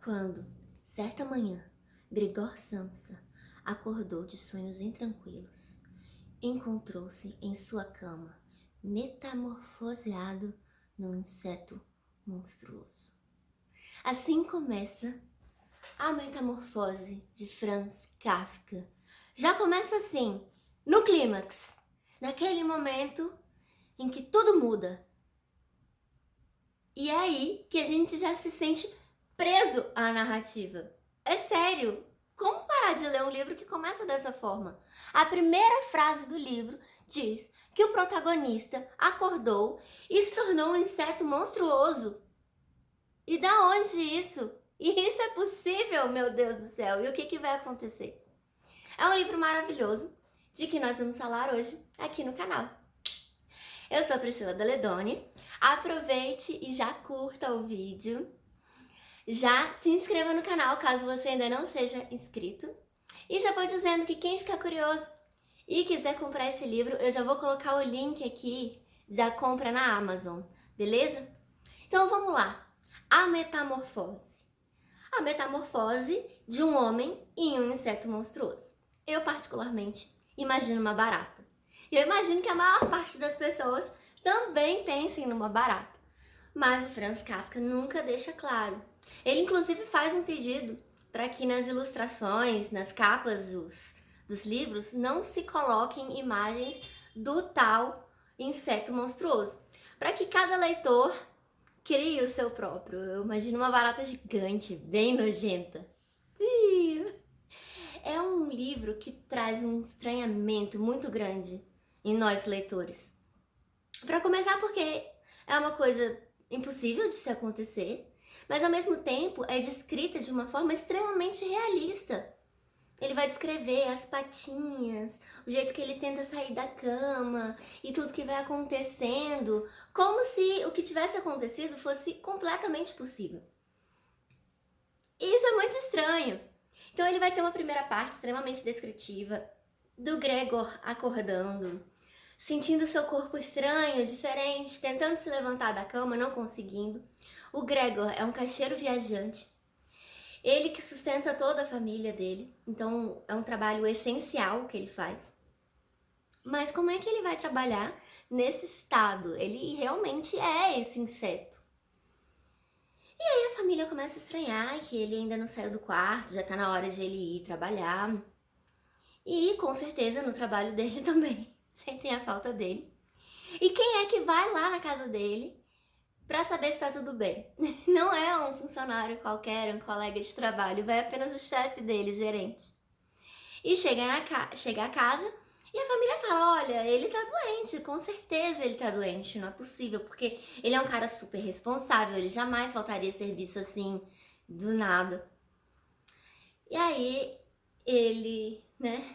Quando, certa manhã, Gregor Samsa acordou de sonhos intranquilos, encontrou-se em sua cama, metamorfoseado num inseto monstruoso. Assim começa a metamorfose de Franz Kafka. Já começa assim, no clímax, naquele momento em que tudo muda. E é aí que a gente já se sente preso à narrativa. É sério, como parar de ler um livro que começa dessa forma? A primeira frase do livro diz que o protagonista acordou e se tornou um inseto monstruoso. E da onde isso? E isso é possível, meu Deus do céu? E o que vai acontecer? É um livro maravilhoso de que nós vamos falar hoje aqui no canal. Eu sou a Priscila Daledoni. Aproveite e já curta o vídeo. Já se inscreva no canal caso você ainda não seja inscrito. E já vou dizendo que quem ficar curioso e quiser comprar esse livro, eu já vou colocar o link aqui da compra na Amazon, beleza? Então vamos lá. A metamorfose. A metamorfose de um homem em um inseto monstruoso. Eu particularmente imagino uma barata. E eu imagino que a maior parte das pessoas também pensem numa barata. Mas o Franz Kafka nunca deixa claro. Ele inclusive faz um pedido para que nas ilustrações, nas capas dos livros, não se coloquem imagens do tal inseto monstruoso. Para que cada leitor crie o seu próprio. Eu imagino uma barata gigante, bem nojenta. É um livro que traz um estranhamento muito grande em nós leitores. Para começar, porque é uma coisa impossível de se acontecer, mas ao mesmo tempo é descrita de uma forma extremamente realista. Ele vai descrever as patinhas, o jeito que ele tenta sair da cama e tudo que vai acontecendo, como se o que tivesse acontecido fosse completamente possível. Isso é muito estranho. Então ele vai ter uma primeira parte extremamente descritiva do Gregor acordando, sentindo seu corpo estranho, diferente, tentando se levantar da cama, não conseguindo. O Gregor é um caixeiro viajante, ele que sustenta toda a família dele, então é um trabalho essencial que ele faz. Mas como é que ele vai trabalhar nesse estado? Ele realmente é esse inseto. E aí a família começa a estranhar que ele ainda não saiu do quarto, já tá na hora de ele ir trabalhar. E com certeza no trabalho dele também sentem a falta dele. E quem é que vai lá na casa dele para saber se tá tudo bem? Não é um funcionário qualquer, um colega de trabalho, vai apenas o chefe dele, o gerente. E chega a casa e a família fala, olha, ele tá doente, com certeza ele tá doente, não é possível, porque ele é um cara super responsável, ele jamais faltaria serviço assim, do nada. E aí ele,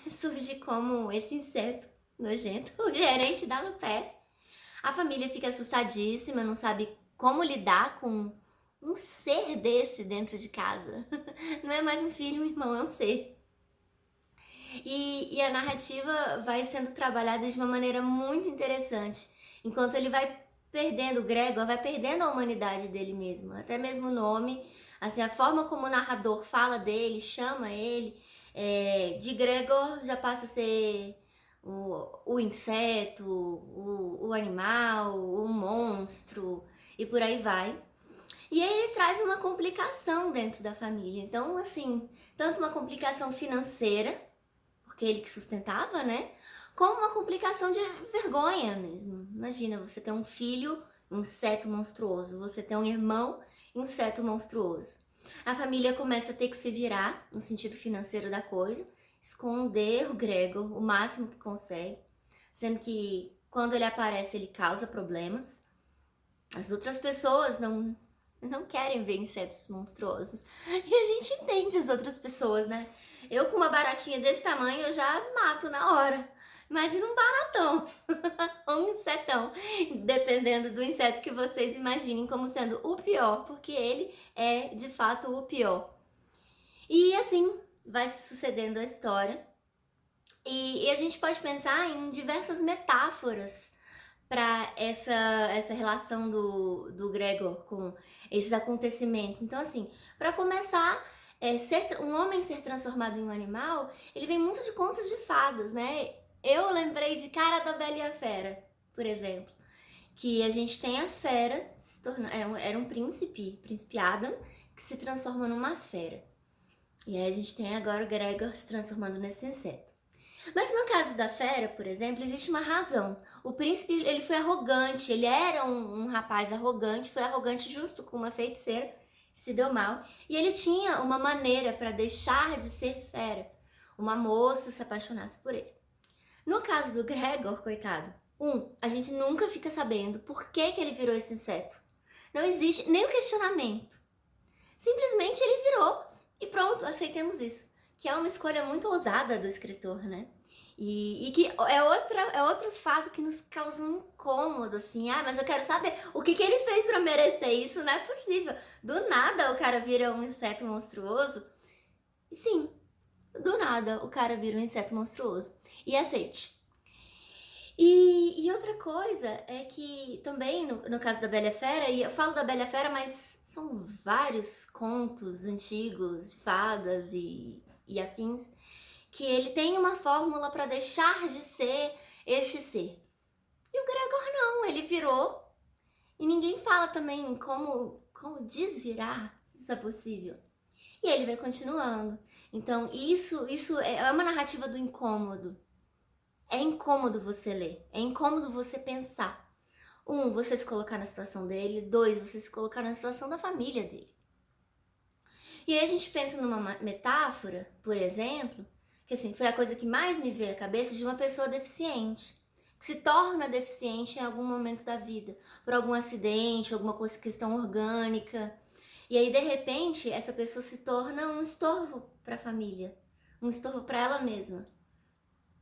surge como esse inseto nojento, o gerente dá no pé. A família fica assustadíssima, não sabe como lidar com um ser desse dentro de casa. Não é mais um filho, um irmão, é um ser. E a narrativa vai sendo trabalhada de uma maneira muito interessante. Enquanto ele vai perdendo, o Gregor vai perdendo a humanidade dele mesmo. Até mesmo o nome, assim, a forma como o narrador fala dele, chama ele, de Gregor já passa a ser o inseto, o animal, o monstro e por aí vai. E aí ele traz uma complicação dentro da família. Então, assim, tanto uma complicação financeira, porque ele que sustentava, como uma complicação de vergonha mesmo. Imagina, você ter um filho, inseto monstruoso, você ter um irmão, inseto monstruoso. A família começa a ter que se virar no sentido financeiro da coisa, esconder o Gregor o máximo que consegue, sendo que quando ele aparece ele causa problemas. As outras pessoas não querem ver insetos monstruosos. E a gente entende as outras pessoas, Eu com uma baratinha desse tamanho eu já mato na hora. Imagina um baratão ou um insetão, dependendo do inseto que vocês imaginem como sendo o pior, porque ele é de fato o pior. E assim vai se sucedendo a história. E a gente pode pensar em diversas metáforas para essa relação do Gregor com esses acontecimentos. Então, assim, Para começar, um homem ser transformado em um animal, ele vem muito de contos de fadas, né? Eu lembrei de Cara da Bela e a Fera, por exemplo, que a gente tem a fera, era um príncipe Adam, que se transforma numa fera. E aí a gente tem agora o Gregor se transformando nesse inseto. Mas no caso da fera, por exemplo, existe uma razão. O príncipe, ele foi arrogante, ele era um rapaz arrogante, foi arrogante justo com uma feiticeira, se deu mal. E ele tinha uma maneira para deixar de ser fera. Uma moça se apaixonasse por ele. No caso do Gregor, coitado, a gente nunca fica sabendo por que ele virou esse inseto. Não existe nem o questionamento. Simplesmente ele virou e pronto, aceitemos isso. Que é uma escolha muito ousada do escritor, né? E que é outro fato que nos causa um incômodo, assim. Ah, mas eu quero saber o que ele fez pra merecer isso. Não é possível. Do nada o cara vira um inseto monstruoso. E sim, do nada o cara vira um inseto monstruoso. E aceite. E outra coisa é que também, no caso da Bela e a Fera, e eu falo da Bela e a Fera, mas são vários contos antigos de fadas e afins, que ele tem uma fórmula para deixar de ser este ser. E o Gregor não, ele virou. E ninguém fala também como desvirar, se isso é possível. E ele vai continuando. Então isso é uma narrativa do incômodo. É incômodo você ler, é incômodo você pensar. Você se colocar na situação dele. 2, você se colocar na situação da família dele. E aí a gente pensa numa metáfora, por exemplo, que assim, foi a coisa que mais me veio à cabeça, de uma pessoa deficiente, que se torna deficiente em algum momento da vida, por algum acidente, alguma questão orgânica. E aí, de repente, essa pessoa se torna um estorvo para a família, um estorvo para ela mesma.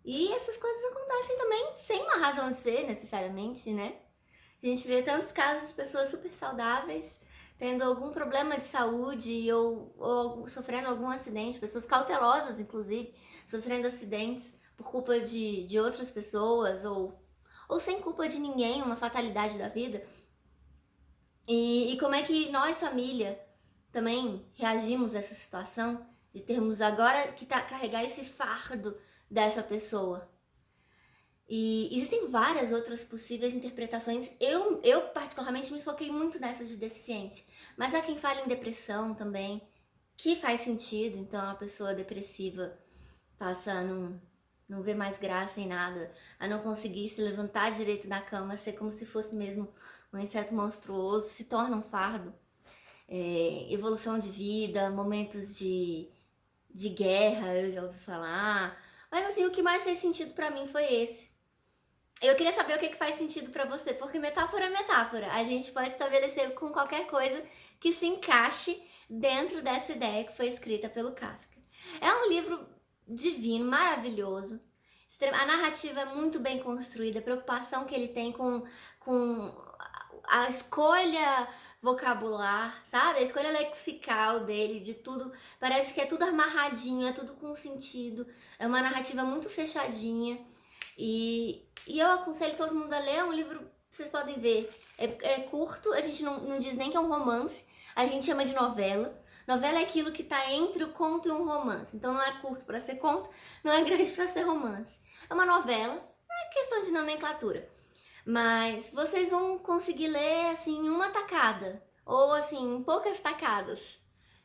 E essas coisas acontecem também sem uma razão de ser, necessariamente, né? A gente vê tantos casos de pessoas super saudáveis tendo algum problema de saúde ou sofrendo algum acidente, pessoas cautelosas, inclusive, sofrendo acidentes por culpa de outras pessoas ou sem culpa de ninguém, uma fatalidade da vida. E como é que nós, família, também reagimos a essa situação de termos agora que carregar esse fardo dessa pessoa. E existem várias outras possíveis interpretações. Eu particularmente me foquei muito nessa de deficiente. Mas há quem fale em depressão também, que faz sentido. Então a pessoa depressiva passa a não ver mais graça em nada, a não conseguir se levantar direito da cama, ser como se fosse mesmo um inseto monstruoso, se torna um fardo. Evolução de vida, momentos de guerra, eu já ouvi falar. Mas assim, o que mais fez sentido pra mim foi esse. Eu queria saber o que faz sentido pra você, porque metáfora é metáfora. A gente pode estabelecer com qualquer coisa que se encaixe dentro dessa ideia que foi escrita pelo Kafka. É um livro divino, maravilhoso. A narrativa é muito bem construída, a preocupação que ele tem com a escolha vocabular, sabe? A escolha lexical dele, de tudo. Parece que é tudo amarradinho, é tudo com sentido. É uma narrativa muito fechadinha. E eu aconselho todo mundo a ler. É um livro, vocês podem ver, é curto, a gente não diz nem que é um romance, a gente chama de novela. Novela é aquilo que tá entre o conto e um romance. Então não é curto para ser conto, não é grande para ser romance. É uma novela, é questão de nomenclatura. Mas vocês vão conseguir ler assim em uma tacada, ou assim em poucas tacadas,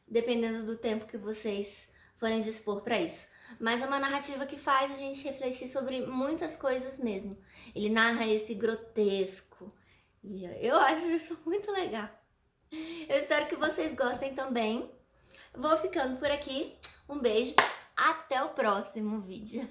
dependendo do tempo que vocês forem dispor para isso. Mas é uma narrativa que faz a gente refletir sobre muitas coisas mesmo. Ele narra esse grotesco. E eu acho isso muito legal. Eu espero que vocês gostem também. Vou ficando por aqui. Um beijo. Até o próximo vídeo.